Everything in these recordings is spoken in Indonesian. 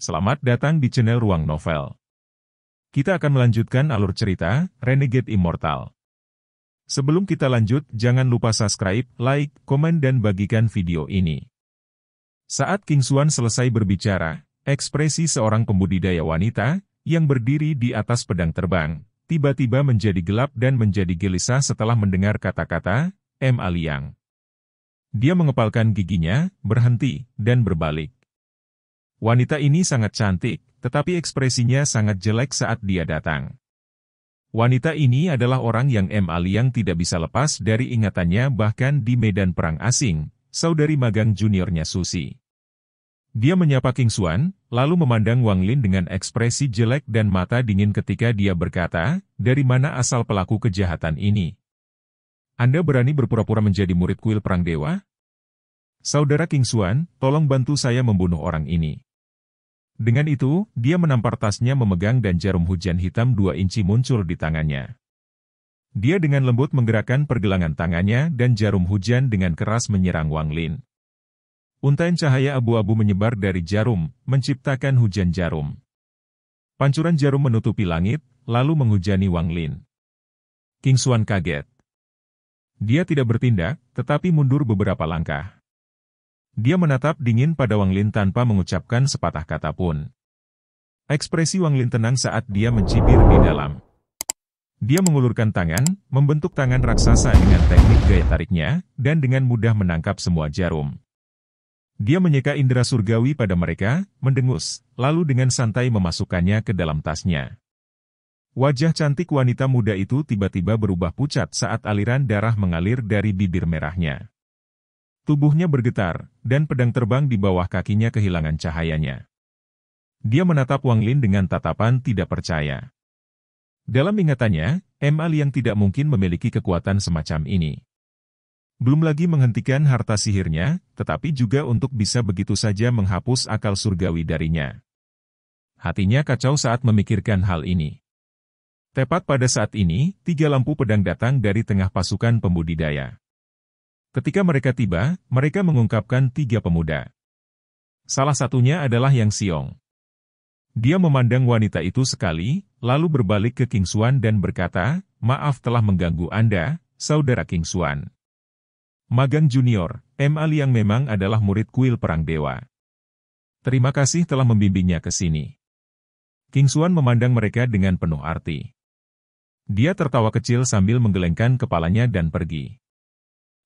Selamat datang di channel Ruang Novel. Kita akan melanjutkan alur cerita Renegade Immortal. Sebelum kita lanjut, jangan lupa subscribe, like, komen dan bagikan video ini. Saat King Xuan selesai berbicara, ekspresi seorang pembudidaya wanita yang berdiri di atas pedang terbang tiba-tiba menjadi gelap dan menjadi gelisah setelah mendengar kata-kata Ma Liang. Dia mengepalkan giginya, berhenti, dan berbalik. Wanita ini sangat cantik, tetapi ekspresinya sangat jelek saat dia datang. Wanita ini adalah orang yang Ma Liang tidak bisa lepas dari ingatannya bahkan di medan perang asing, saudari magang juniornya Susi. Dia menyapa King Xuan, lalu memandang Wang Lin dengan ekspresi jelek dan mata dingin ketika dia berkata, "Dari mana asal pelaku kejahatan ini? Anda berani berpura-pura menjadi murid kuil perang dewa? Saudara King Xuan, tolong bantu saya membunuh orang ini." Dengan itu, dia menampar tasnya memegang dan jarum hujan hitam 2 inci muncul di tangannya. Dia dengan lembut menggerakkan pergelangan tangannya dan jarum hujan dengan keras menyerang Wang Lin. Untaian cahaya abu-abu menyebar dari jarum, menciptakan hujan jarum. Pancuran jarum menutupi langit, lalu menghujani Wang Lin. King Xuan kaget. Dia tidak bertindak, tetapi mundur beberapa langkah. Dia menatap dingin pada Wang Lin tanpa mengucapkan sepatah kata pun. Ekspresi Wang Lin tenang saat dia mencibir di dalam. Dia mengulurkan tangan, membentuk tangan raksasa dengan teknik gaya tariknya, dan dengan mudah menangkap semua jarum. Dia menyeka indera surgawi pada mereka, mendengus, lalu dengan santai memasukkannya ke dalam tasnya. Wajah cantik wanita muda itu tiba-tiba berubah pucat saat aliran darah mengalir dari bibir merahnya. Tubuhnya bergetar, dan pedang terbang di bawah kakinya kehilangan cahayanya. Dia menatap Wang Lin dengan tatapan tidak percaya. Dalam ingatannya, Ma Liang tidak mungkin memiliki kekuatan semacam ini. Belum lagi menghentikan harta sihirnya, tetapi juga untuk bisa begitu saja menghapus akal surgawi darinya. Hatinya kacau saat memikirkan hal ini. Tepat pada saat ini, 3 lampu pedang datang dari tengah pasukan pembudidaya. Ketika mereka tiba, mereka mengungkapkan 3 pemuda. Salah satunya adalah Yang Xiong. Dia memandang wanita itu sekali, lalu berbalik ke King Xuan dan berkata, "Maaf telah mengganggu Anda, saudara King Xuan. Magang junior, Ma Liang memang adalah murid kuil perang dewa. Terima kasih telah membimbingnya ke sini." King Xuan memandang mereka dengan penuh arti. Dia tertawa kecil sambil menggelengkan kepalanya dan pergi.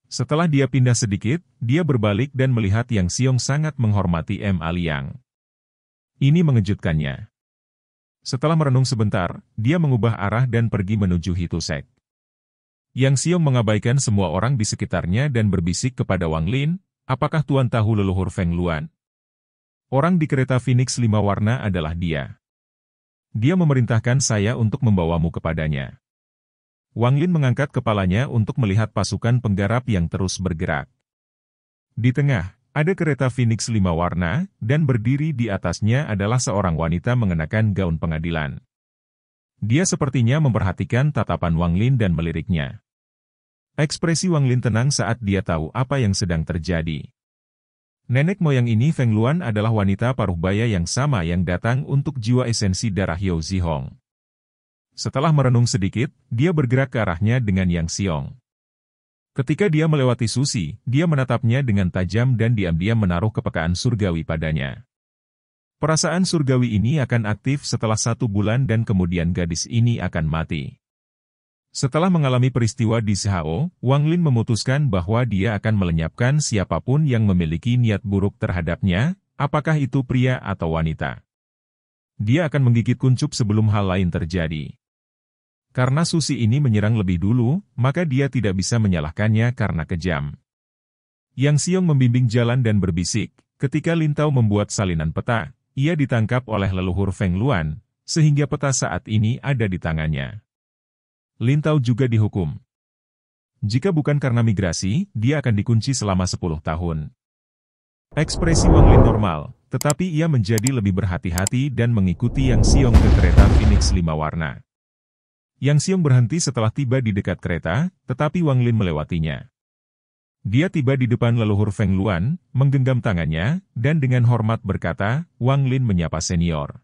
Setelah dia pindah sedikit, dia berbalik dan melihat Yang Xiong sangat menghormati Ma Liang. Ini mengejutkannya. Setelah merenung sebentar, dia mengubah arah dan pergi menuju Hitusek. Yang Xiong mengabaikan semua orang di sekitarnya dan berbisik kepada Wang Lin, "Apakah Tuan tahu leluhur Feng Luan? Orang di kereta Phoenix 5 warna adalah dia. Dia memerintahkan saya untuk membawamu kepadanya." Wang Lin mengangkat kepalanya untuk melihat pasukan penggarap yang terus bergerak. Di tengah, ada kereta Phoenix 5 warna, dan berdiri di atasnya adalah seorang wanita mengenakan gaun pengadilan. Dia sepertinya memperhatikan tatapan Wang Lin dan meliriknya. Ekspresi Wang Lin tenang saat dia tahu apa yang sedang terjadi. Nenek moyang ini Feng Luan adalah wanita paruh baya yang sama yang datang untuk jiwa esensi darah Yao Zihong. Setelah merenung sedikit, dia bergerak ke arahnya dengan Yang Xiong. Ketika dia melewati Susi, dia menatapnya dengan tajam dan diam-diam menaruh kepekaan surgawi padanya. Perasaan surgawi ini akan aktif setelah 1 bulan dan kemudian gadis ini akan mati. Setelah mengalami peristiwa di Shao, Wang Lin memutuskan bahwa dia akan melenyapkan siapapun yang memiliki niat buruk terhadapnya, apakah itu pria atau wanita. Dia akan menggigit kuncup sebelum hal lain terjadi. Karena Susi ini menyerang lebih dulu, maka dia tidak bisa menyalahkannya karena kejam. Yang Xiong membimbing jalan dan berbisik, ketika Lin Tao membuat salinan peta, ia ditangkap oleh leluhur Feng Luan, sehingga peta saat ini ada di tangannya. Lin Tao juga dihukum. Jika bukan karena migrasi, dia akan dikunci selama 10 tahun. Ekspresi Wang Lin normal, tetapi ia menjadi lebih berhati-hati dan mengikuti Yang Xiong ke kereta Phoenix 5 warna. Yang Xiong berhenti setelah tiba di dekat kereta, tetapi Wang Lin melewatinya. Dia tiba di depan leluhur Feng Luan, menggenggam tangannya, dan dengan hormat berkata, "Wang Lin menyapa senior."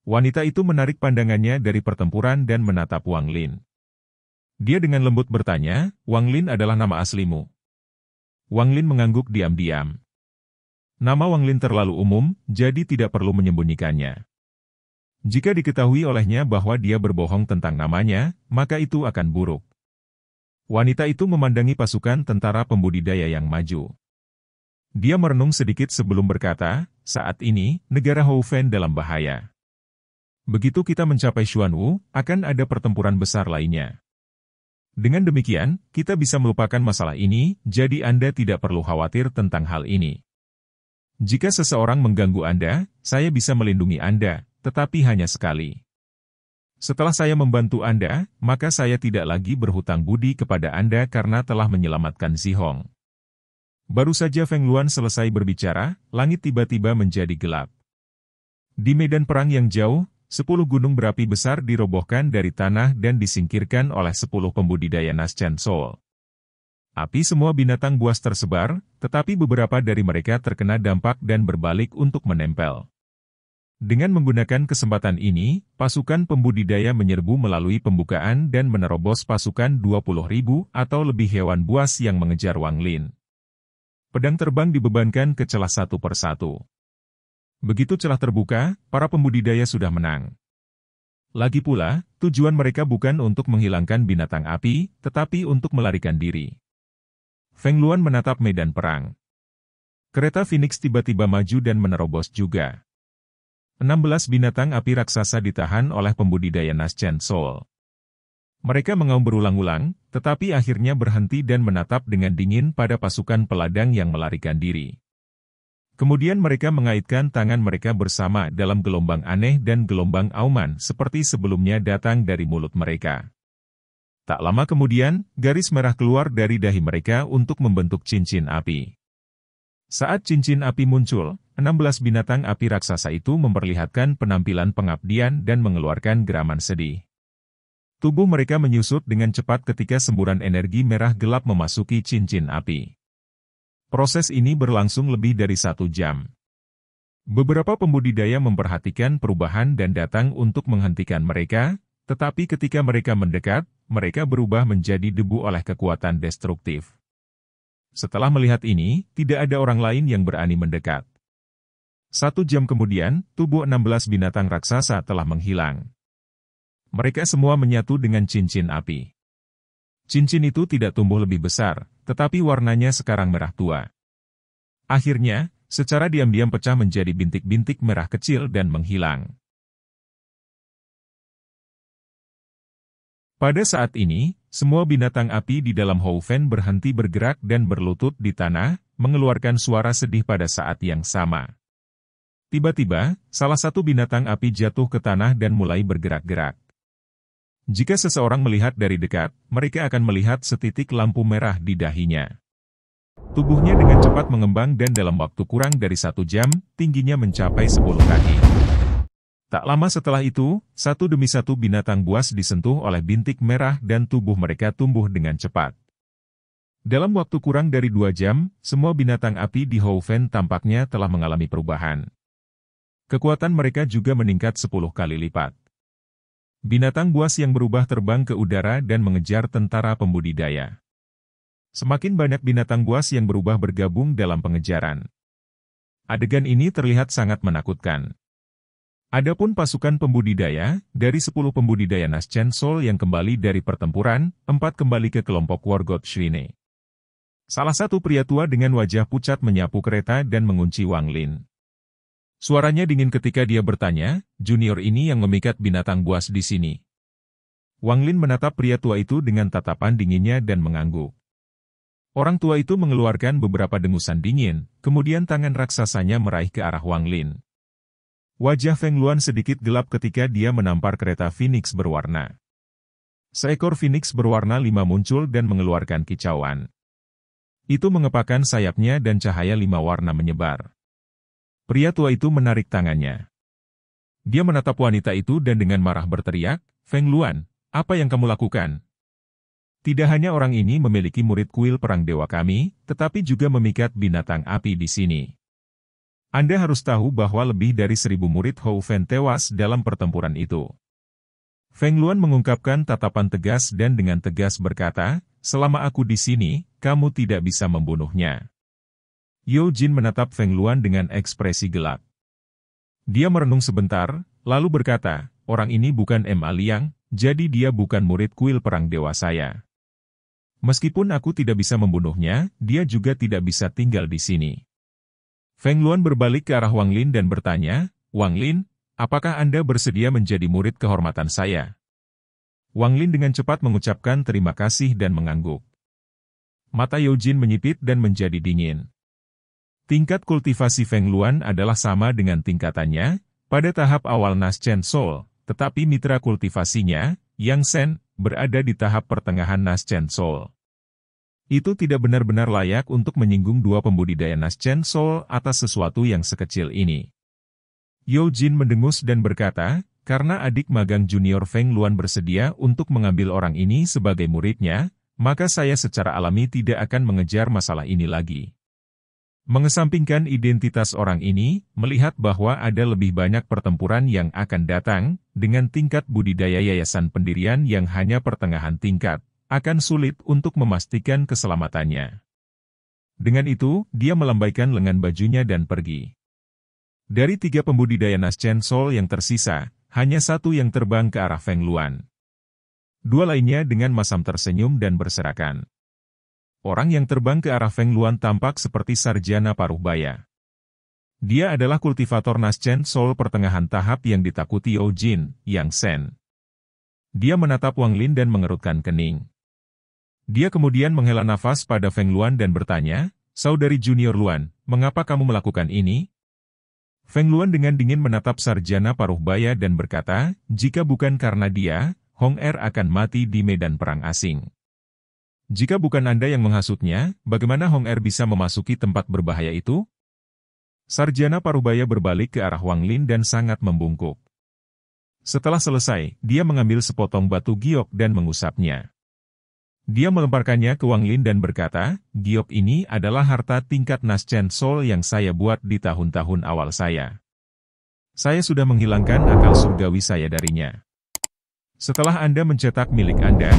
Wanita itu menarik pandangannya dari pertempuran dan menatap Wang Lin. Dia dengan lembut bertanya, "Wang Lin adalah nama aslimu?" Wang Lin mengangguk diam-diam. Nama Wang Lin terlalu umum, jadi tidak perlu menyembunyikannya. Jika diketahui olehnya bahwa dia berbohong tentang namanya, maka itu akan buruk. Wanita itu memandangi pasukan tentara pembudidaya yang maju. Dia merenung sedikit sebelum berkata, "Saat ini, negara Houfen dalam bahaya. Begitu kita mencapai Xuanwu, akan ada pertempuran besar lainnya. Dengan demikian, kita bisa melupakan masalah ini, jadi Anda tidak perlu khawatir tentang hal ini. Jika seseorang mengganggu Anda, saya bisa melindungi Anda, tetapi hanya sekali. Setelah saya membantu Anda, maka saya tidak lagi berhutang budi kepada Anda karena telah menyelamatkan Zihong." Baru saja Feng Luan selesai berbicara, langit tiba-tiba menjadi gelap. Di medan perang yang jauh, 10 gunung berapi besar dirobohkan dari tanah dan disingkirkan oleh 10 pembudidaya Naschen Soul. Api semua binatang buas tersebar, tetapi beberapa dari mereka terkena dampak dan berbalik untuk menempel. Dengan menggunakan kesempatan ini, pasukan pembudidaya menyerbu melalui pembukaan dan menerobos pasukan 20.000 atau lebih hewan buas yang mengejar Wang Lin. Pedang terbang dibebankan ke celah satu persatu. Begitu celah terbuka, para pembudidaya sudah menang. Lagi pula, tujuan mereka bukan untuk menghilangkan binatang api, tetapi untuk melarikan diri. Feng Luan menatap medan perang. Kereta Phoenix tiba-tiba maju dan menerobos juga. 16 binatang api raksasa ditahan oleh pembudidaya Naschen Soul. Mereka mengaum berulang-ulang, tetapi akhirnya berhenti dan menatap dengan dingin pada pasukan peladang yang melarikan diri. Kemudian mereka mengaitkan tangan mereka bersama dalam gelombang aneh dan gelombang auman seperti sebelumnya datang dari mulut mereka. Tak lama kemudian, garis merah keluar dari dahi mereka untuk membentuk cincin api. Saat cincin api muncul, 16 binatang api raksasa itu memperlihatkan penampilan pengabdian dan mengeluarkan geraman sedih. Tubuh mereka menyusut dengan cepat ketika semburan energi merah gelap memasuki cincin api. Proses ini berlangsung lebih dari 1 jam. Beberapa pembudidaya memperhatikan perubahan dan datang untuk menghentikan mereka, tetapi ketika mereka mendekat, mereka berubah menjadi debu oleh kekuatan destruktif. Setelah melihat ini, tidak ada orang lain yang berani mendekat. 1 jam kemudian, tubuh 16 binatang raksasa telah menghilang. Mereka semua menyatu dengan cincin api. Cincin itu tidak tumbuh lebih besar, tetapi warnanya sekarang merah tua. Akhirnya, secara diam-diam pecah menjadi bintik-bintik merah kecil dan menghilang. Pada saat ini, semua binatang api di dalam Houfen berhenti bergerak dan berlutut di tanah, mengeluarkan suara sedih pada saat yang sama. Tiba-tiba, salah satu binatang api jatuh ke tanah dan mulai bergerak-gerak. Jika seseorang melihat dari dekat, mereka akan melihat setitik lampu merah di dahinya. Tubuhnya dengan cepat mengembang dan dalam waktu kurang dari 1 jam, tingginya mencapai 10 kaki. Tak lama setelah itu, satu demi satu binatang buas disentuh oleh bintik merah dan tubuh mereka tumbuh dengan cepat. Dalam waktu kurang dari 2 jam, semua binatang api di Houfen tampaknya telah mengalami perubahan. Kekuatan mereka juga meningkat 10 kali lipat. Binatang buas yang berubah terbang ke udara dan mengejar tentara pembudidaya. Semakin banyak binatang buas yang berubah bergabung dalam pengejaran. Adegan ini terlihat sangat menakutkan. Adapun pasukan pembudidaya, dari 10 pembudidaya Naschen Soul yang kembali dari pertempuran, 4 kembali ke kelompok Wargot Shine. Salah satu pria tua dengan wajah pucat menyapu kereta dan mengunci Wang Lin. Suaranya dingin ketika dia bertanya, "Junior ini yang memikat binatang buas di sini?" Wang Lin menatap pria tua itu dengan tatapan dinginnya dan mengangguk. Orang tua itu mengeluarkan beberapa dengusan dingin, kemudian tangan raksasanya meraih ke arah Wang Lin. Wajah Feng Luan sedikit gelap ketika dia menampar kereta Phoenix berwarna. Seekor Phoenix berwarna 5 muncul dan mengeluarkan kicauan. Itu mengepakkan sayapnya dan cahaya 5 warna menyebar. Pria tua itu menarik tangannya. Dia menatap wanita itu dan dengan marah berteriak, "Feng Luan, apa yang kamu lakukan?" Tidak hanya orang ini memiliki murid kuil perang dewa kami, tetapi juga memikat binatang api di sini. Anda harus tahu bahwa lebih dari 1.000 murid Hou Fan tewas dalam pertempuran itu. Feng Luan mengungkapkan tatapan tegas dan dengan tegas berkata, selama aku di sini, kamu tidak bisa membunuhnya. Yao Jin menatap Feng Luan dengan ekspresi gelap. Dia merenung sebentar, lalu berkata, orang ini bukan Ma Liang, jadi dia bukan murid kuil perang dewa saya. Meskipun aku tidak bisa membunuhnya, dia juga tidak bisa tinggal di sini. Feng Luan berbalik ke arah Wang Lin dan bertanya, Wang Lin, apakah Anda bersedia menjadi murid kehormatan saya? Wang Lin dengan cepat mengucapkan terima kasih dan mengangguk. Mata Yao Jin menyipit dan menjadi dingin. Tingkat kultivasi Feng Luan adalah sama dengan tingkatannya pada tahap awal Nas Chen Soul, tetapi mitra kultivasinya, Yang Shen, berada di tahap pertengahan Nas Chen Soul. Itu tidak benar-benar layak untuk menyinggung dua pembudidaya Nas Chen Soul atas sesuatu yang sekecil ini. Yao Jin mendengus dan berkata, karena adik magang junior Feng Luan bersedia untuk mengambil orang ini sebagai muridnya, maka saya secara alami tidak akan mengejar masalah ini lagi. Mengesampingkan identitas orang ini, melihat bahwa ada lebih banyak pertempuran yang akan datang, dengan tingkat budidaya yayasan pendirian yang hanya pertengahan tingkat, akan sulit untuk memastikan keselamatannya. Dengan itu, dia melambaikan lengan bajunya dan pergi. Dari 3 pembudidaya Nas Chen Soul yang tersisa, hanya 1 yang terbang ke arah Feng Luan. 2 lainnya dengan masam tersenyum dan berserakan. Orang yang terbang ke arah Feng Luan tampak seperti sarjana paruh baya. Dia adalah kultivator Nas Chen Soul pertengahan tahap yang ditakuti Yao Jin, Yang Shen. Dia menatap Wang Lin dan mengerutkan kening. Dia kemudian menghela nafas pada Feng Luan dan bertanya, Saudari Junior Luan, mengapa kamu melakukan ini? Feng Luan dengan dingin menatap sarjana paruh baya dan berkata, jika bukan karena dia, Hong Er akan mati di medan perang asing. Jika bukan Anda yang menghasutnya, bagaimana Hong Er bisa memasuki tempat berbahaya itu? Sarjana Parubaya berbalik ke arah Wang Lin dan sangat membungkuk. Setelah selesai, dia mengambil sepotong batu giok dan mengusapnya. Dia melemparkannya ke Wang Lin dan berkata, giok ini adalah harta tingkat Nas Chen Soul yang saya buat di tahun-tahun awal saya. Saya sudah menghilangkan akal surgawi saya darinya. Setelah Anda mencetak milik Anda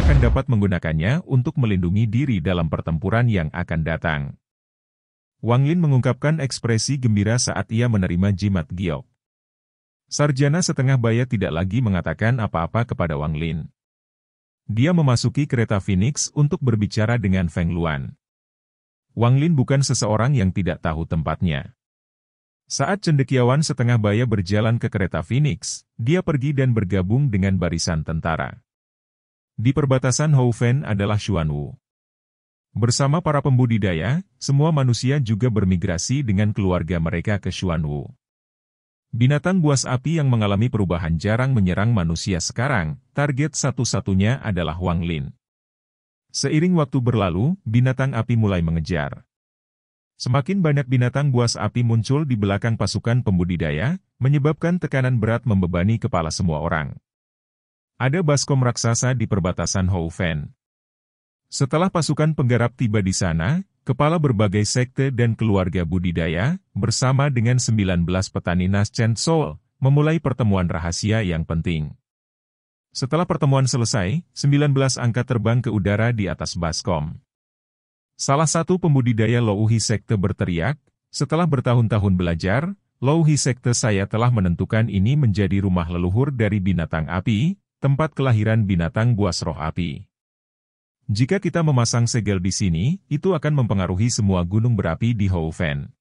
akan dapat menggunakannya untuk melindungi diri dalam pertempuran yang akan datang. Wang Lin mengungkapkan ekspresi gembira saat ia menerima jimat giok. Sarjana setengah baya tidak lagi mengatakan apa-apa kepada Wang Lin. Dia memasuki kereta Phoenix untuk berbicara dengan Feng Luan. Wang Lin bukan seseorang yang tidak tahu tempatnya. Saat cendekiawan setengah baya berjalan ke kereta Phoenix, dia pergi dan bergabung dengan barisan tentara. Di perbatasan Hou Fan adalah Xuanwu. Bersama para pembudidaya, semua manusia juga bermigrasi dengan keluarga mereka ke Xuanwu. Binatang buas api yang mengalami perubahan jarang menyerang manusia sekarang, target satu-satunya adalah Wang Lin. Seiring waktu berlalu, binatang api mulai mengejar. Semakin banyak binatang buas api muncul di belakang pasukan pembudidaya, menyebabkan tekanan berat membebani kepala semua orang. Ada baskom raksasa di perbatasan Hou Fan. Setelah pasukan penggarap tiba di sana, kepala berbagai sekte dan keluarga budidaya, bersama dengan 19 petani Nas Chen Soul, memulai pertemuan rahasia yang penting. Setelah pertemuan selesai, 19 angka terbang ke udara di atas baskom. Salah satu pembudidaya Louhi Sekte berteriak, setelah bertahun-tahun belajar, Louhi Sekte saya telah menentukan ini menjadi rumah leluhur dari binatang api, tempat kelahiran binatang buas roh api. Jika kita memasang segel di sini, itu akan mempengaruhi semua gunung berapi di Hou Fan.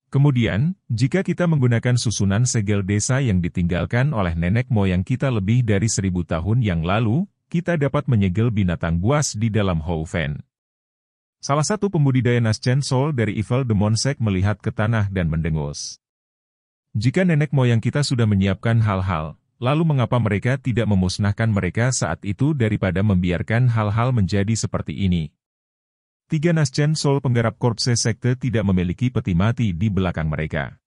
Kemudian, jika kita menggunakan susunan segel desa yang ditinggalkan oleh nenek moyang kita lebih dari 1000 tahun yang lalu, kita dapat menyegel binatang buas di dalam Hou Fan. Salah satu pembudidaya Nas Chen Soul dari Evil Demon Sect melihat ke tanah dan mendengus. Jika nenek moyang kita sudah menyiapkan hal-hal, lalu mengapa mereka tidak memusnahkan mereka saat itu daripada membiarkan hal-hal menjadi seperti ini? 3 Nas Chen Soul penggarap korpse sekte tidak memiliki peti mati di belakang mereka.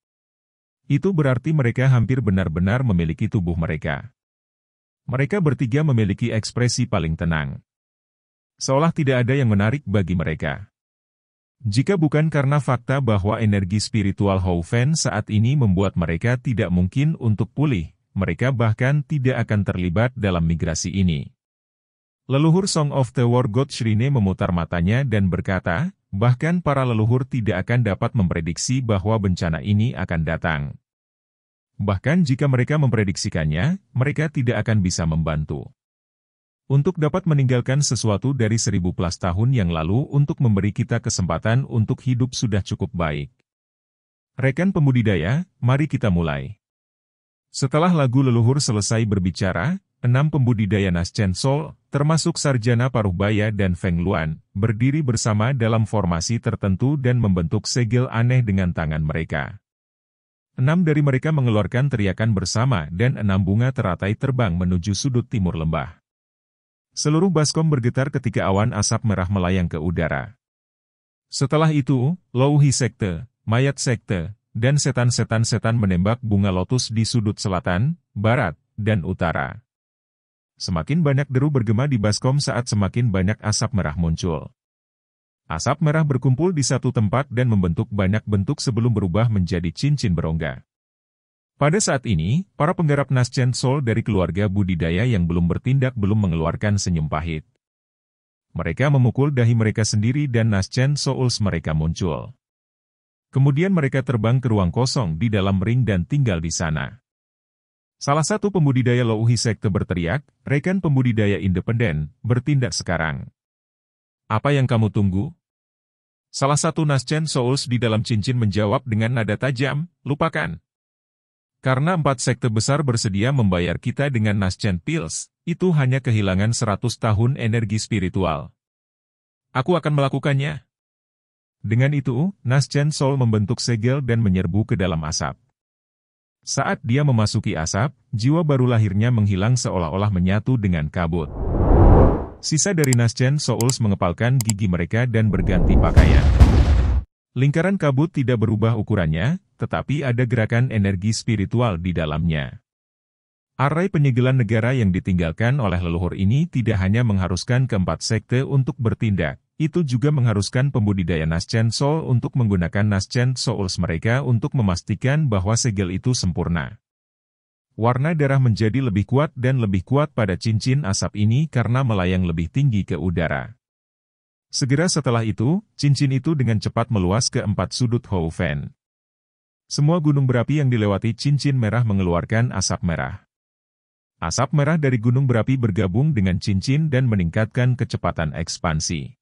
Itu berarti mereka hampir benar-benar memiliki tubuh mereka. Mereka bertiga memiliki ekspresi paling tenang. Seolah tidak ada yang menarik bagi mereka. Jika bukan karena fakta bahwa energi spiritual Hou Fan saat ini membuat mereka tidak mungkin untuk pulih, mereka bahkan tidak akan terlibat dalam migrasi ini. Leluhur Song of the War God Shrine memutar matanya dan berkata, bahkan para leluhur tidak akan dapat memprediksi bahwa bencana ini akan datang. Bahkan jika mereka memprediksikannya, mereka tidak akan bisa membantu. Untuk dapat meninggalkan sesuatu dari 1000+ tahun yang lalu untuk memberi kita kesempatan untuk hidup sudah cukup baik. Rekan pembudidaya, mari kita mulai. Setelah lagu leluhur selesai berbicara, 6 pembudidaya Naschen Soul, termasuk Sarjana Paruhbaya dan Feng Luan, berdiri bersama dalam formasi tertentu dan membentuk segel aneh dengan tangan mereka. 6 dari mereka mengeluarkan teriakan bersama dan 6 bunga teratai terbang menuju sudut timur lembah. Seluruh baskom bergetar ketika awan asap merah melayang ke udara. Setelah itu, Louhi Sekte, Mayat Sekte, dan setan-setan menembak bunga lotus di sudut selatan, barat, dan utara. Semakin banyak deru bergema di baskom saat semakin banyak asap merah muncul. Asap merah berkumpul di satu tempat dan membentuk banyak bentuk sebelum berubah menjadi cincin berongga. Pada saat ini, para penggarap Naschen Soul dari keluarga budidaya yang belum bertindak belum mengeluarkan senyum pahit. Mereka memukul dahi mereka sendiri dan Naschen Souls mereka muncul. Kemudian mereka terbang ke ruang kosong di dalam ring dan tinggal di sana. Salah satu pembudidaya Louhi Sekte berteriak, rekan pembudidaya independen, bertindak sekarang. Apa yang kamu tunggu? Salah satu Naschen Souls di dalam cincin menjawab dengan nada tajam, lupakan. Karena 4 sekte besar bersedia membayar kita dengan Naschen Pills, itu hanya kehilangan 100 tahun energi spiritual. Aku akan melakukannya. Dengan itu, Naschen Soul membentuk segel dan menyerbu ke dalam asap. Saat dia memasuki asap, jiwa baru lahirnya menghilang seolah-olah menyatu dengan kabut. Sisa dari Naschen Souls mengepalkan gigi mereka dan berganti pakaian. Lingkaran kabut tidak berubah ukurannya, tetapi ada gerakan energi spiritual di dalamnya. Arai penyegelan negara yang ditinggalkan oleh leluhur ini tidak hanya mengharuskan keempat sekte untuk bertindak, itu juga mengharuskan pembudidaya Naschen Soul untuk menggunakan Naschen Souls mereka untuk memastikan bahwa segel itu sempurna. Warna darah menjadi lebih kuat dan lebih kuat pada cincin asap ini karena melayang lebih tinggi ke udara. Segera setelah itu, cincin itu dengan cepat meluas ke 4 sudut Hou Fan. Semua gunung berapi yang dilewati cincin merah mengeluarkan asap merah. Asap merah dari gunung berapi bergabung dengan cincin dan meningkatkan kecepatan ekspansi.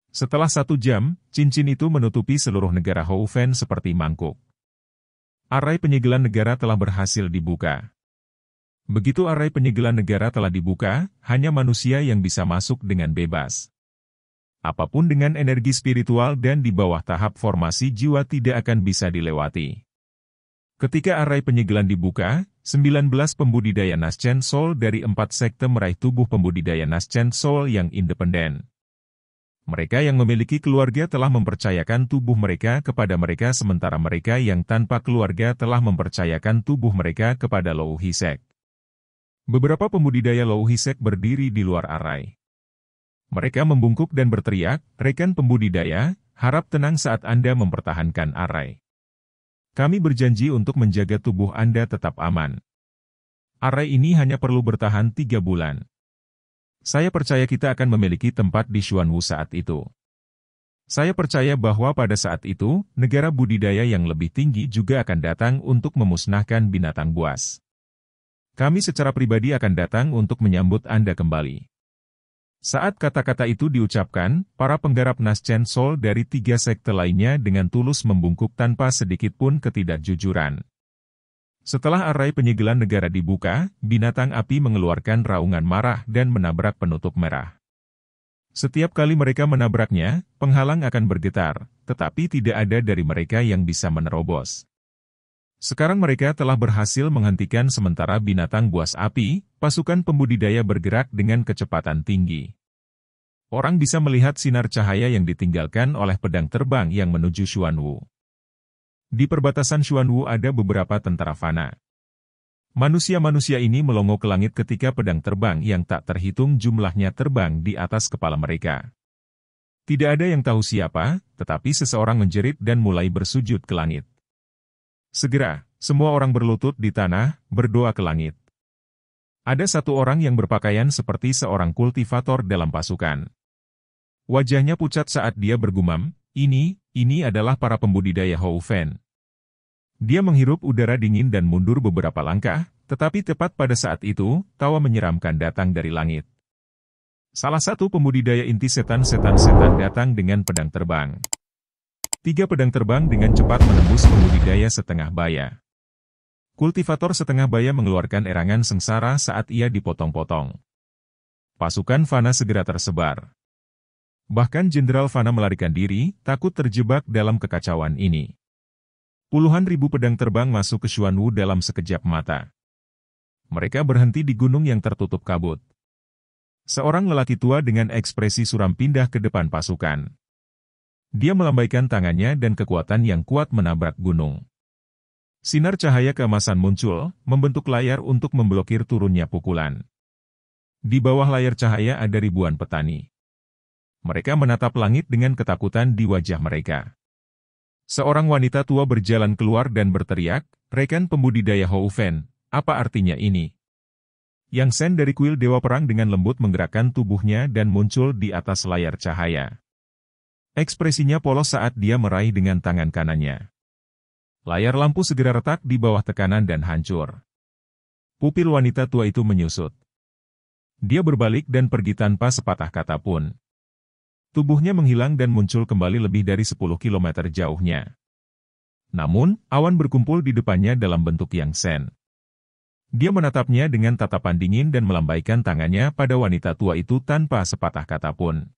Setelah 1 jam, cincin itu menutupi seluruh negara Hou Fan seperti mangkuk. Arai penyegelan negara telah berhasil dibuka. Begitu arai penyegelan negara telah dibuka, hanya manusia yang bisa masuk dengan bebas. Apapun dengan energi spiritual dan di bawah tahap formasi jiwa tidak akan bisa dilewati. Ketika arai penyegelan dibuka, 19 pembudidaya Naschen Soul dari 4 sekte meraih tubuh pembudidaya Naschen Soul yang independen. Mereka yang memiliki keluarga telah mempercayakan tubuh mereka kepada mereka sementara mereka yang tanpa keluarga telah mempercayakan tubuh mereka kepada Louhi Sekte. Beberapa pembudidaya Louhi Sekte berdiri di luar arai. Mereka membungkuk dan berteriak, rekan pembudidaya, harap tenang saat Anda mempertahankan arai. Kami berjanji untuk menjaga tubuh Anda tetap aman. Arai ini hanya perlu bertahan 3 bulan. Saya percaya kita akan memiliki tempat di Xuanwu saat itu. Saya percaya bahwa pada saat itu, negara budidaya yang lebih tinggi juga akan datang untuk memusnahkan binatang buas. Kami secara pribadi akan datang untuk menyambut Anda kembali. Saat kata-kata itu diucapkan, para penggarap Naschen Soul dari 3 sekte lainnya dengan tulus membungkuk tanpa sedikit pun ketidakjujuran. Setelah arai penyegelan negara dibuka, binatang api mengeluarkan raungan marah dan menabrak penutup merah. Setiap kali mereka menabraknya, penghalang akan bergetar, tetapi tidak ada dari mereka yang bisa menerobos. Sekarang mereka telah berhasil menghentikan sementara binatang buas api, pasukan pembudidaya bergerak dengan kecepatan tinggi. Orang bisa melihat sinar cahaya yang ditinggalkan oleh pedang terbang yang menuju Xuanwu. Di perbatasan Xuanwu ada beberapa tentara fana. Manusia-manusia ini melongo ke langit ketika pedang terbang yang tak terhitung jumlahnya terbang di atas kepala mereka. Tidak ada yang tahu siapa, tetapi seseorang menjerit dan mulai bersujud ke langit. Segera, semua orang berlutut di tanah, berdoa ke langit. Ada satu orang yang berpakaian seperti seorang kultivator dalam pasukan. Wajahnya pucat saat dia bergumam, ini adalah para pembudidaya Houfen. Dia menghirup udara dingin dan mundur beberapa langkah, tetapi tepat pada saat itu, tawa menyeramkan datang dari langit. Salah satu pembudidaya inti setan-setan datang dengan pedang terbang. 3 pedang terbang dengan cepat menembus pembudidaya setengah baya. Kultivator setengah baya mengeluarkan erangan sengsara saat ia dipotong-potong. Pasukan Fana segera tersebar. Bahkan Jenderal Fana melarikan diri, takut terjebak dalam kekacauan ini. Puluhan ribu pedang terbang masuk ke Xuanwu dalam sekejap mata. Mereka berhenti di gunung yang tertutup kabut. Seorang lelaki tua dengan ekspresi suram pindah ke depan pasukan. Dia melambaikan tangannya dan kekuatan yang kuat menabrak gunung. Sinar cahaya keemasan muncul, membentuk layar untuk memblokir turunnya pukulan. Di bawah layar cahaya ada ribuan petani. Mereka menatap langit dengan ketakutan di wajah mereka. Seorang wanita tua berjalan keluar dan berteriak, "Rekan pembudidaya Houfen, apa artinya ini?" Yang Sen dari kuil Dewa Perang dengan lembut menggerakkan tubuhnya dan muncul di atas layar cahaya. Ekspresinya polos saat dia meraih dengan tangan kanannya. Layar lampu segera retak di bawah tekanan dan hancur. Pupil wanita tua itu menyusut. Dia berbalik dan pergi tanpa sepatah kata pun. Tubuhnya menghilang dan muncul kembali lebih dari 10 kilometer jauhnya. Namun, awan berkumpul di depannya dalam bentuk Yang Sen. Dia menatapnya dengan tatapan dingin dan melambaikan tangannya pada wanita tua itu tanpa sepatah kata pun.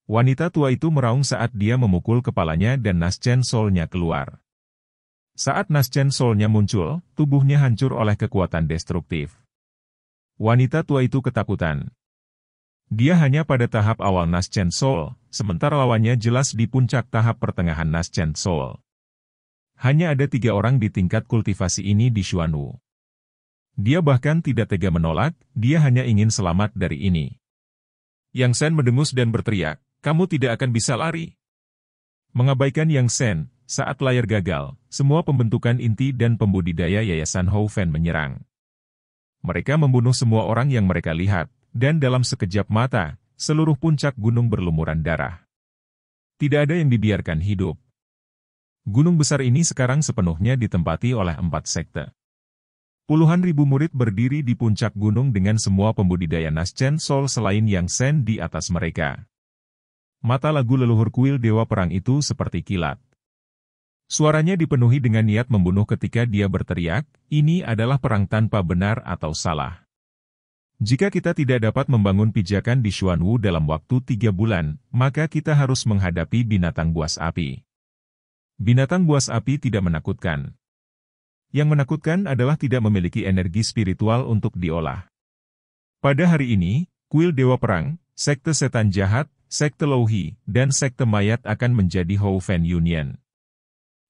Wanita tua itu meraung saat dia memukul kepalanya dan Naschen Soul-nya keluar. Saat Naschen Soul-nya muncul, tubuhnya hancur oleh kekuatan destruktif. Wanita tua itu ketakutan. Dia hanya pada tahap awal Naschen Soul, sementara lawannya jelas di puncak tahap pertengahan Naschen Soul. Hanya ada 3 orang di tingkat kultivasi ini di Xuanwu. Dia bahkan tidak tega menolak, dia hanya ingin selamat dari ini. Yang Sen mendengus dan berteriak, "Kamu tidak akan bisa lari." Mengabaikan Yang Sen, saat layar gagal, semua pembentukan inti dan pembudidaya Yayasan Houfen menyerang. Mereka membunuh semua orang yang mereka lihat, dan dalam sekejap mata, seluruh puncak gunung berlumuran darah. Tidak ada yang dibiarkan hidup. Gunung besar ini sekarang sepenuhnya ditempati oleh 4 sekte. Puluhan ribu murid berdiri di puncak gunung dengan semua pembudidaya Naschen Soul selain Yang Sen di atas mereka. Mata lagu leluhur kuil Dewa Perang itu seperti kilat. Suaranya dipenuhi dengan niat membunuh ketika dia berteriak, "Ini adalah perang tanpa benar atau salah." Jika kita tidak dapat membangun pijakan di Xuanwu dalam waktu 3 bulan, maka kita harus menghadapi binatang buas api. Binatang buas api tidak menakutkan. Yang menakutkan adalah tidak memiliki energi spiritual untuk diolah. Pada hari ini, kuil Dewa Perang, sekte setan jahat, sekte Louhi, dan sekte mayat akan menjadi Houfen Union.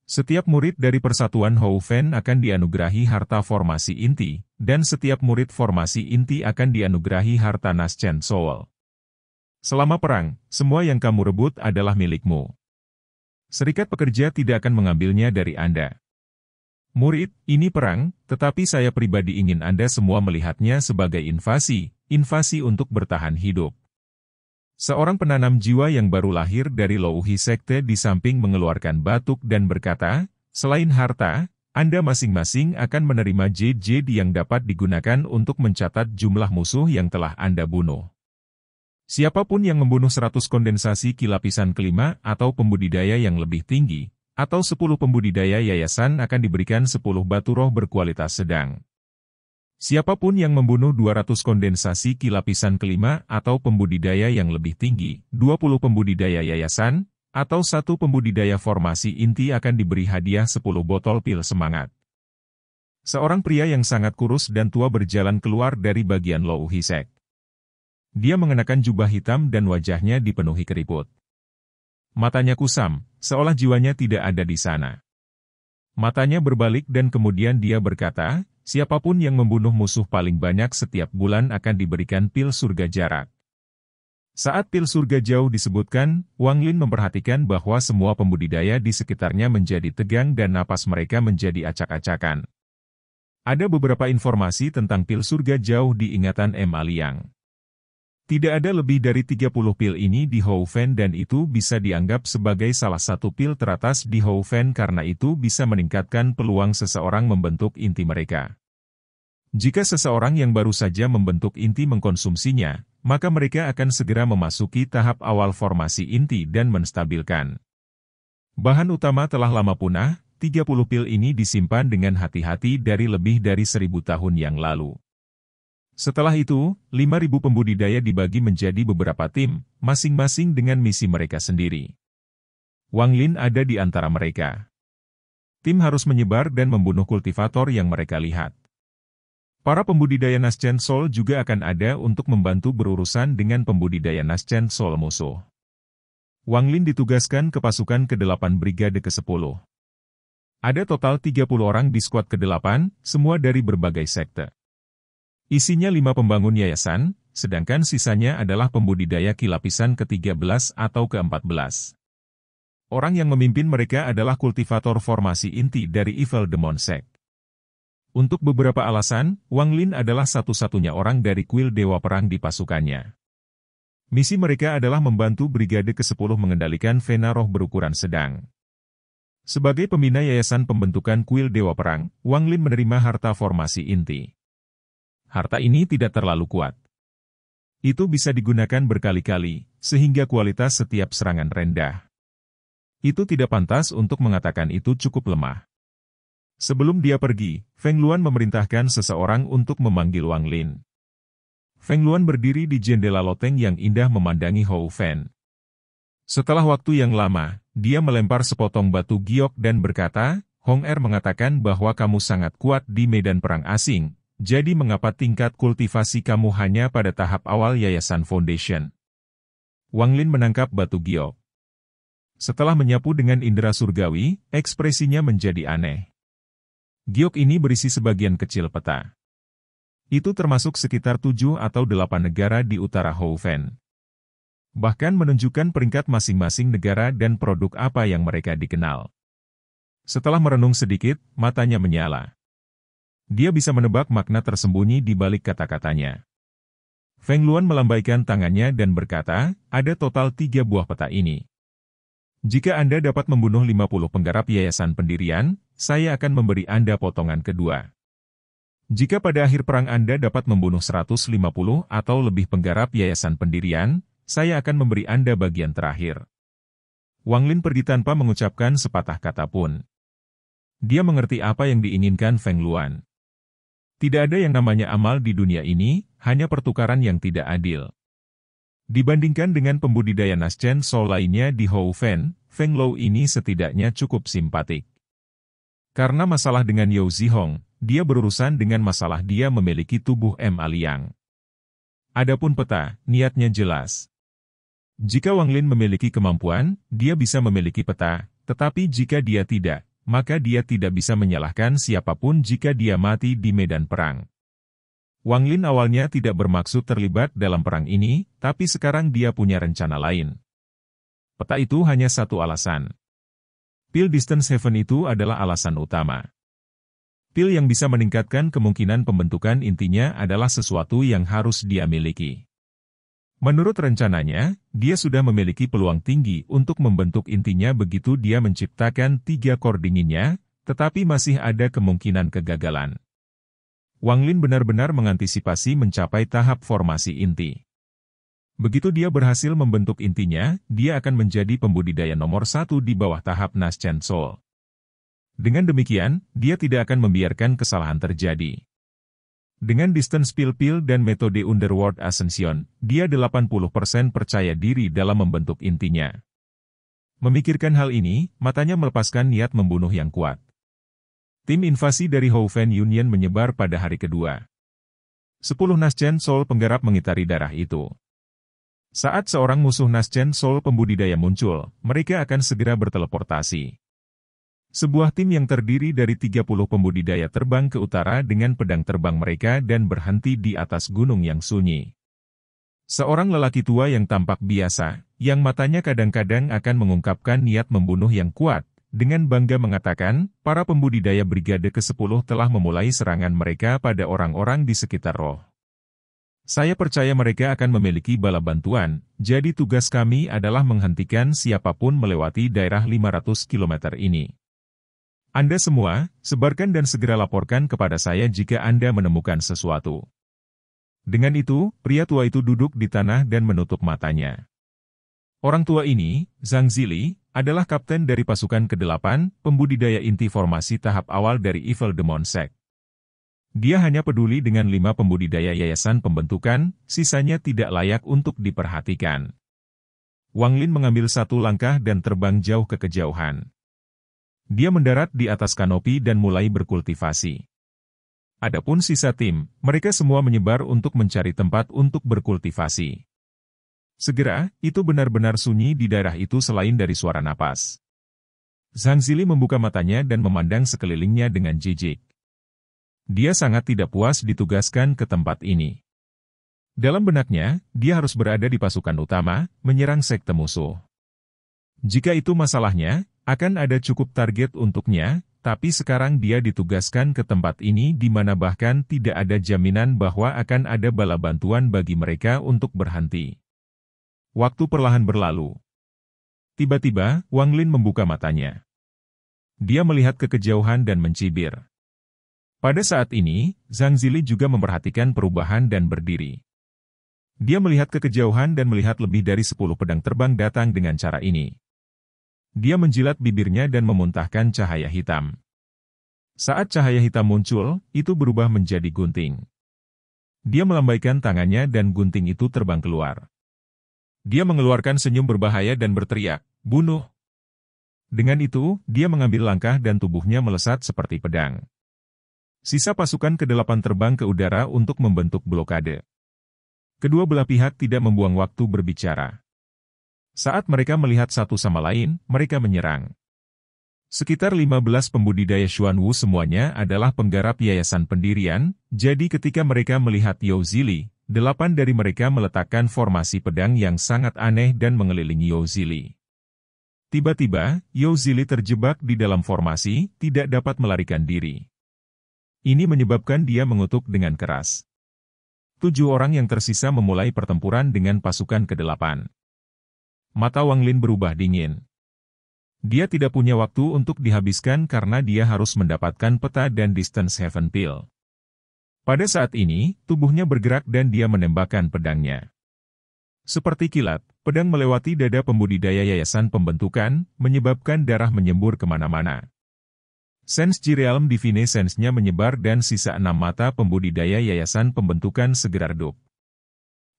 Setiap murid dari persatuan Houfen akan dianugerahi harta formasi inti, dan setiap murid formasi inti akan dianugerahi harta Naschen Soul. Selama perang, semua yang kamu rebut adalah milikmu. Serikat pekerja tidak akan mengambilnya dari Anda. Murid, ini perang, tetapi saya pribadi ingin Anda semua melihatnya sebagai invasi untuk bertahan hidup. Seorang penanam jiwa yang baru lahir dari Louhi Sekte di samping mengeluarkan batuk dan berkata, "Selain harta, Anda masing-masing akan menerima JJ yang dapat digunakan untuk mencatat jumlah musuh yang telah Anda bunuh. Siapapun yang membunuh 100 kondensasi ki lapisan kelima atau pembudidaya yang lebih tinggi, atau 10 pembudidaya yayasan akan diberikan 10 batu roh berkualitas sedang. Siapapun yang membunuh 200 kondensasi ki lapisan kelima atau pembudidaya yang lebih tinggi, 20 pembudidaya yayasan, atau 1 pembudidaya formasi inti akan diberi hadiah 10 botol pil semangat." Seorang pria yang sangat kurus dan tua berjalan keluar dari bagian Louhi Sek. Dia mengenakan jubah hitam dan wajahnya dipenuhi keriput. Matanya kusam, seolah jiwanya tidak ada di sana. Matanya berbalik dan kemudian dia berkata, Siapapun yang membunuh musuh paling banyak setiap bulan akan diberikan pil surga jarak. Saat pil surga jauh disebutkan, Wang Lin memperhatikan bahwa semua pembudidaya di sekitarnya menjadi tegang dan napas mereka menjadi acak-acakan. Ada beberapa informasi tentang pil surga jauh di ingatan Ma Liang. Tidak ada lebih dari 30 pil ini di Houfen dan itu bisa dianggap sebagai salah satu pil teratas di Houfen karena itu bisa meningkatkan peluang seseorang membentuk inti mereka. Jika seseorang yang baru saja membentuk inti mengkonsumsinya, maka mereka akan segera memasuki tahap awal formasi inti dan menstabilkan. Bahan utama telah lama punah, 30 pil ini disimpan dengan hati-hati dari lebih dari 1000 tahun yang lalu. Setelah itu, 5.000 pembudidaya dibagi menjadi beberapa tim, masing-masing dengan misi mereka sendiri. Wang Lin ada di antara mereka. Tim harus menyebar dan membunuh kultivator yang mereka lihat. Para pembudidaya Naschen Soul juga akan ada untuk membantu berurusan dengan pembudidaya Naschen Soul musuh. Wang Lin ditugaskan ke pasukan ke-8 Brigade ke-10. Ada total 30 orang di skuad ke-8, semua dari berbagai sekte. Isinya 5 pembangun yayasan, sedangkan sisanya adalah pembudidaya kilapisan ke-13 atau ke-14. Orang yang memimpin mereka adalah kultivator formasi inti dari Evil Demon Sect. Untuk beberapa alasan, Wang Lin adalah satu-satunya orang dari kuil Dewa Perang di pasukannya. Misi mereka adalah membantu Brigade ke-10 mengendalikan Vena Roh berukuran sedang. Sebagai pembina yayasan pembentukan kuil Dewa Perang, Wang Lin menerima harta formasi inti. Harta ini tidak terlalu kuat. Itu bisa digunakan berkali-kali, sehingga kualitas setiap serangan rendah. Itu tidak pantas untuk mengatakan itu cukup lemah. Sebelum dia pergi, Feng Luan memerintahkan seseorang untuk memanggil Wang Lin. Feng Luan berdiri di jendela loteng yang indah memandangi Houfen. Setelah waktu yang lama, dia melempar sepotong batu giok dan berkata, Hong Er mengatakan bahwa kamu sangat kuat di medan perang asing, jadi mengapa tingkat kultivasi kamu hanya pada tahap awal Yayasan Foundation? Wang Lin menangkap batu giok. Setelah menyapu dengan indera surgawi, ekspresinya menjadi aneh. Giok ini berisi sebagian kecil peta. Itu termasuk sekitar 7 atau 8 negara di utara Houfen. Bahkan menunjukkan peringkat masing-masing negara dan produk apa yang mereka dikenal. Setelah merenung sedikit, matanya menyala. Dia bisa menebak makna tersembunyi di balik kata-katanya. Feng Luan melambaikan tangannya dan berkata, ada total 3 buah peta ini. Jika Anda dapat membunuh 50 penggarap yayasan pendirian, saya akan memberi Anda potongan kedua. Jika pada akhir perang Anda dapat membunuh 150 atau lebih penggarap yayasan pendirian, saya akan memberi Anda bagian terakhir. Wang Lin pergi tanpa mengucapkan sepatah kata pun. Dia mengerti apa yang diinginkan Feng Luan. Tidak ada yang namanya amal di dunia ini, hanya pertukaran yang tidak adil. Dibandingkan dengan pembudidaya Naschen Soul lainnya di Houfen, Feng Lou ini setidaknya cukup simpatik. Karena masalah dengan Yao Zihong, dia berurusan dengan masalah dia memiliki tubuh Ma Liang. Adapun peta, niatnya jelas. Jika Wang Lin memiliki kemampuan, dia bisa memiliki peta, tetapi jika dia tidak, maka dia tidak bisa menyalahkan siapapun jika dia mati di medan perang. Wang Lin awalnya tidak bermaksud terlibat dalam perang ini, tapi sekarang dia punya rencana lain. Peta itu hanya satu alasan. Pil Distance Heaven itu adalah alasan utama. Pil yang bisa meningkatkan kemungkinan pembentukan intinya adalah sesuatu yang harus dia miliki. Menurut rencananya, dia sudah memiliki peluang tinggi untuk membentuk intinya begitu dia menciptakan 3 kor dinginnya, tetapi masih ada kemungkinan kegagalan. Wang Lin benar-benar mengantisipasi mencapai tahap formasi inti. Begitu dia berhasil membentuk intinya, dia akan menjadi pembudidaya nomor 1 di bawah tahap Naschen Soul. Dengan demikian, dia tidak akan membiarkan kesalahan terjadi. Dengan distance pil-pil dan metode Underworld Ascension, dia 80% percaya diri dalam membentuk intinya. Memikirkan hal ini, matanya melepaskan niat membunuh yang kuat. Tim invasi dari Houfen Union menyebar pada hari kedua. 10 Naschen Soul penggarap mengitari darah itu. Saat seorang musuh Naschen Soul pembudidaya muncul, mereka akan segera berteleportasi. Sebuah tim yang terdiri dari 30 pembudidaya terbang ke utara dengan pedang terbang mereka dan berhenti di atas gunung yang sunyi. Seorang lelaki tua yang tampak biasa, yang matanya kadang-kadang akan mengungkapkan niat membunuh yang kuat, dengan bangga mengatakan, para pembudidaya Brigade ke-10 telah memulai serangan mereka pada orang-orang di sekitar Roh. Saya percaya mereka akan memiliki bala bantuan, jadi tugas kami adalah menghentikan siapapun melewati daerah 500 km ini. Anda semua, sebarkan dan segera laporkan kepada saya jika Anda menemukan sesuatu. Dengan itu, pria tua itu duduk di tanah dan menutup matanya. Orang tua ini, Zhang Zili, adalah kapten dari pasukan ke-8, pembudidaya inti formasi tahap awal dari Evil Demon Sect. Dia hanya peduli dengan 5 pembudidaya yayasan pembentukan, sisanya tidak layak untuk diperhatikan. Wang Lin mengambil satu langkah dan terbang jauh ke kejauhan. Dia mendarat di atas kanopi dan mulai berkultivasi. Adapun sisa tim, mereka semua menyebar untuk mencari tempat untuk berkultivasi. Segera, itu benar-benar sunyi di daerah itu selain dari suara napas. Zhang Zili membuka matanya dan memandang sekelilingnya dengan jijik. Dia sangat tidak puas ditugaskan ke tempat ini. Dalam benaknya, dia harus berada di pasukan utama, menyerang sekte musuh. Jika itu masalahnya, akan ada cukup target untuknya, tapi sekarang dia ditugaskan ke tempat ini di mana bahkan tidak ada jaminan bahwa akan ada bala bantuan bagi mereka untuk berhenti. Waktu perlahan berlalu. Tiba-tiba, Wang Lin membuka matanya. Dia melihat ke kejauhan dan mencibir. Pada saat ini, Zhang Zili juga memperhatikan perubahan dan berdiri. Dia melihat ke kejauhan dan melihat lebih dari 10 pedang terbang datang dengan cara ini. Dia menjilat bibirnya dan memuntahkan cahaya hitam. Saat cahaya hitam muncul, itu berubah menjadi gunting. Dia melambaikan tangannya dan gunting itu terbang keluar. Dia mengeluarkan senyum berbahaya dan berteriak, "Bunuh!" Dengan itu, dia mengambil langkah dan tubuhnya melesat seperti pedang. Sisa pasukan ke-8 terbang ke udara untuk membentuk blokade. Kedua belah pihak tidak membuang waktu berbicara. Saat mereka melihat satu sama lain, mereka menyerang. Sekitar 15 pembudidaya Xuanwu semuanya adalah penggarap yayasan pendirian, jadi ketika mereka melihat Yao Zili, 8 dari mereka meletakkan formasi pedang yang sangat aneh dan mengelilingi Yao Zili. Tiba-tiba, Yao Zili terjebak di dalam formasi, tidak dapat melarikan diri. Ini menyebabkan dia mengutuk dengan keras. 7 orang yang tersisa memulai pertempuran dengan pasukan ke-8. Mata Wang Lin berubah dingin. Dia tidak punya waktu untuk dihabiskan karena dia harus mendapatkan peta dan distance heaven pill. Pada saat ini, tubuhnya bergerak dan dia menembakkan pedangnya. Seperti kilat, pedang melewati dada pembudidaya yayasan pembentukan, menyebabkan darah menyembur kemana-mana. Sense Jirealm Divine Sense-nya menyebar dan sisa 6 mata pembudidaya yayasan pembentukan segera redup.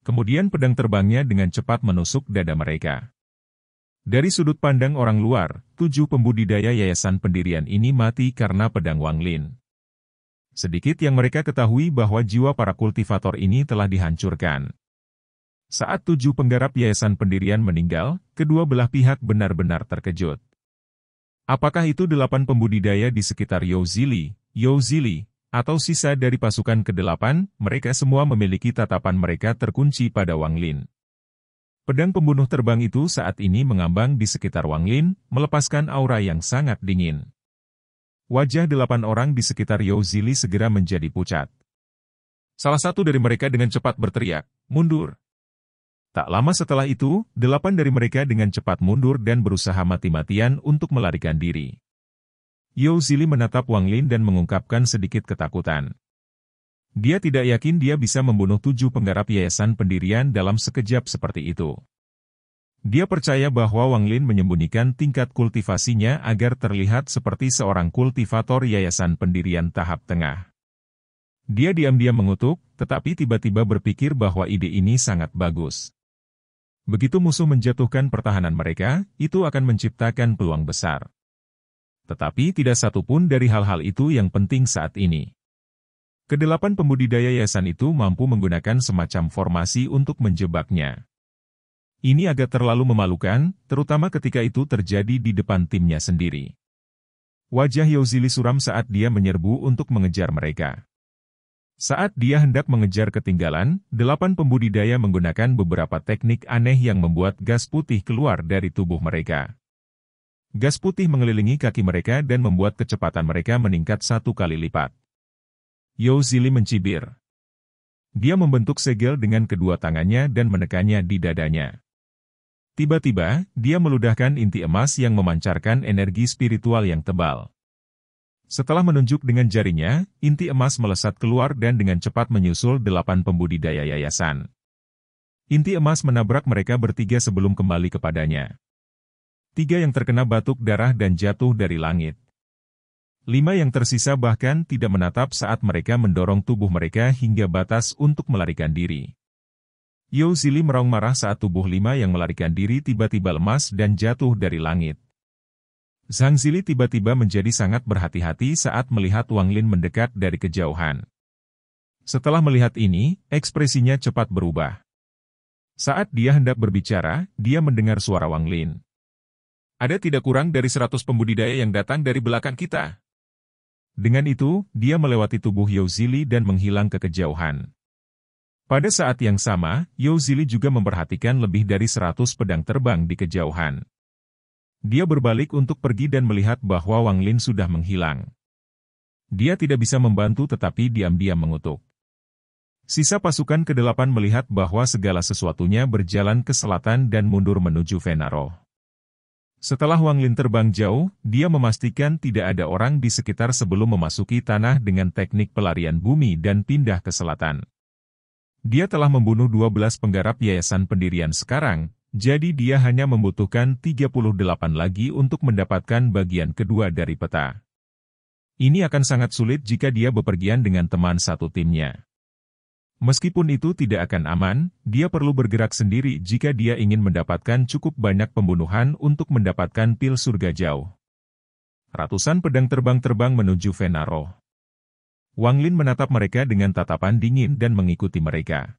Kemudian pedang terbangnya dengan cepat menusuk dada mereka. Dari sudut pandang orang luar, 7 pembudidaya yayasan pendirian ini mati karena pedang Wang Lin. Sedikit yang mereka ketahui bahwa jiwa para kultivator ini telah dihancurkan. Saat 7 penggarap yayasan pendirian meninggal, kedua belah pihak benar-benar terkejut. Apakah itu 8 pembudidaya di sekitar Yao Zili, atau sisa dari pasukan ke-8, mereka semua memiliki tatapan mereka terkunci pada Wang Lin. Pedang pembunuh terbang itu saat ini mengambang di sekitar Wang Lin, melepaskan aura yang sangat dingin. Wajah 8 orang di sekitar Yao Zili segera menjadi pucat. Salah satu dari mereka dengan cepat berteriak, "Mundur!" Tak lama setelah itu, 8 dari mereka dengan cepat mundur dan berusaha mati-matian untuk melarikan diri. Yao Zili menatap Wang Lin dan mengungkapkan sedikit ketakutan. Dia tidak yakin dia bisa membunuh 7 penggarap yayasan pendirian dalam sekejap seperti itu. Dia percaya bahwa Wang Lin menyembunyikan tingkat kultivasinya agar terlihat seperti seorang kultivator yayasan pendirian tahap tengah. Dia diam-diam mengutuk, tetapi tiba-tiba berpikir bahwa ide ini sangat bagus. Begitu musuh menjatuhkan pertahanan mereka, itu akan menciptakan peluang besar. Tetapi tidak satu pun dari hal-hal itu yang penting saat ini. Ke-8 pembudidaya yayasan itu mampu menggunakan semacam formasi untuk menjebaknya. Ini agak terlalu memalukan, terutama ketika itu terjadi di depan timnya sendiri. Wajah Yao Zili suram saat dia menyerbu untuk mengejar mereka. Saat dia hendak mengejar ketinggalan, 8 pembudidaya menggunakan beberapa teknik aneh yang membuat gas putih keluar dari tubuh mereka. Gas putih mengelilingi kaki mereka dan membuat kecepatan mereka meningkat 1 kali lipat. Yao Zili mencibir. Dia membentuk segel dengan kedua tangannya dan menekannya di dadanya. Tiba-tiba, dia meludahkan inti emas yang memancarkan energi spiritual yang tebal. Setelah menunjuk dengan jarinya, inti emas melesat keluar dan dengan cepat menyusul 8 pembudidaya yayasan. Inti emas menabrak mereka bertiga sebelum kembali kepadanya. 3 yang terkena batuk darah dan jatuh dari langit. 5 yang tersisa bahkan tidak menatap saat mereka mendorong tubuh mereka hingga batas untuk melarikan diri. Yao Zili meraung marah saat tubuh 5 yang melarikan diri tiba-tiba lemas dan jatuh dari langit. Zhang Zili tiba-tiba menjadi sangat berhati-hati saat melihat Wang Lin mendekat dari kejauhan. Setelah melihat ini, ekspresinya cepat berubah. Saat dia hendak berbicara, dia mendengar suara Wang Lin. Ada tidak kurang dari 100 pembudidaya yang datang dari belakang kita. Dengan itu, dia melewati tubuh Yao Zili dan menghilang ke kejauhan. Pada saat yang sama, Yao Zili juga memperhatikan lebih dari 100 pedang terbang di kejauhan. Dia berbalik untuk pergi dan melihat bahwa Wang Lin sudah menghilang. Dia tidak bisa membantu tetapi diam-diam mengutuk. Sisa pasukan ke-8 melihat bahwa segala sesuatunya berjalan ke selatan dan mundur menuju Venaro. Setelah Wang Lin terbang jauh, dia memastikan tidak ada orang di sekitar sebelum memasuki tanah dengan teknik pelarian bumi dan pindah ke selatan. Dia telah membunuh 12 penggarap yayasan pendirian sekarang, jadi dia hanya membutuhkan 38 lagi untuk mendapatkan bagian kedua dari peta. Ini akan sangat sulit jika dia bepergian dengan teman satu timnya. Meskipun itu tidak akan aman, dia perlu bergerak sendiri jika dia ingin mendapatkan cukup banyak pembunuhan untuk mendapatkan pil surga jauh. Ratusan pedang terbang menuju Venaro. Wang Lin menatap mereka dengan tatapan dingin dan mengikuti mereka.